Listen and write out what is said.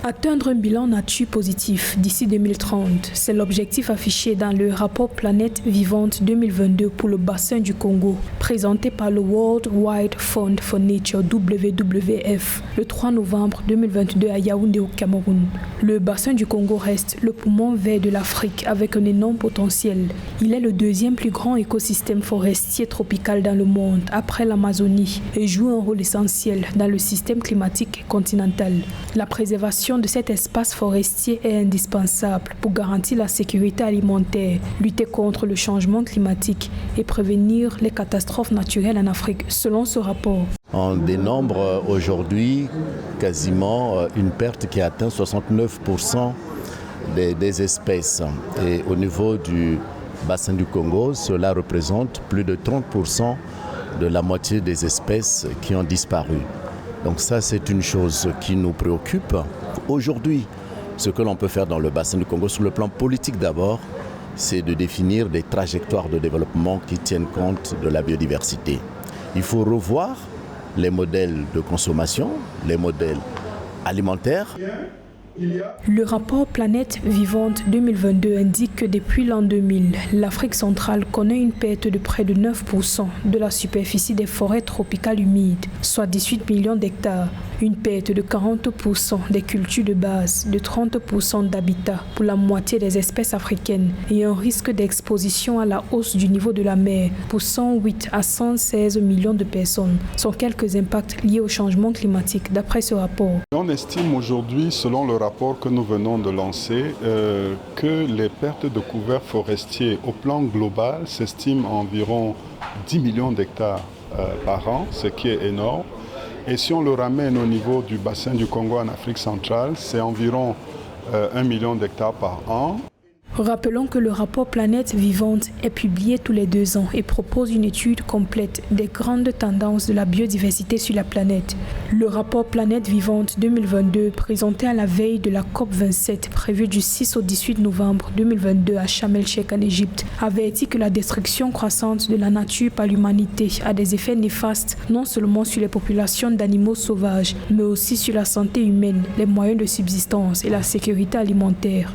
Atteindre un bilan nature positif d'ici 2030, c'est l'objectif affiché dans le rapport Planète Vivante 2022 pour le bassin du Congo, présenté par le World Wide Fund for Nature WWF le 3 novembre 2022 à Yaoundé au Cameroun. Le bassin du Congo reste le poumon vert de l'Afrique avec un énorme potentiel. Il est le deuxième plus grand écosystème forestier tropical dans le monde après l'Amazonie et joue un rôle essentiel dans le système climatique continental. La préservation de cet espace forestier est indispensable pour garantir la sécurité alimentaire, lutter contre le changement climatique et prévenir les catastrophes naturelles en Afrique, selon ce rapport. On dénombre aujourd'hui quasiment une perte qui atteint 69% des espèces. Et au niveau du bassin du Congo, cela représente plus de 30% de la moitié des espèces qui ont disparu. Donc ça, c'est une chose qui nous préoccupe. Aujourd'hui, ce que l'on peut faire dans le bassin du Congo, sur le plan politique d'abord, c'est de définir des trajectoires de développement qui tiennent compte de la biodiversité. Il faut revoir les modèles de consommation, les modèles alimentaires. Le rapport Planète Vivante 2022 indique que depuis l'an 2000, l'Afrique centrale connaît une perte de près de 9% de la superficie des forêts tropicales humides, soit 18 millions d'hectares, une perte de 40% des cultures de base, de 30% d'habitat pour la moitié des espèces africaines et un risque d'exposition à la hausse du niveau de la mer pour 108 à 116 millions de personnes, sont quelques impacts liés au changement climatique d'après ce rapport. On estime aujourd'hui, selon le rapport que nous venons de lancer, que les pertes de couverts forestiers au plan global s'estiment à environ 10 millions d'hectares par an, ce qui est énorme. Et si on le ramène au niveau du bassin du Congo en Afrique centrale, c'est environ 1 million d'hectares par an. Rappelons que le rapport Planète Vivante est publié tous les 2 ans et propose une étude complète des grandes tendances de la biodiversité sur la planète. Le rapport Planète Vivante 2022, présenté à la veille de la COP27 prévue du 6 au 18 novembre 2022 à Sharm el-Sheikh en Égypte, avertit que la destruction croissante de la nature par l'humanité a des effets néfastes non seulement sur les populations d'animaux sauvages, mais aussi sur la santé humaine, les moyens de subsistance et la sécurité alimentaire.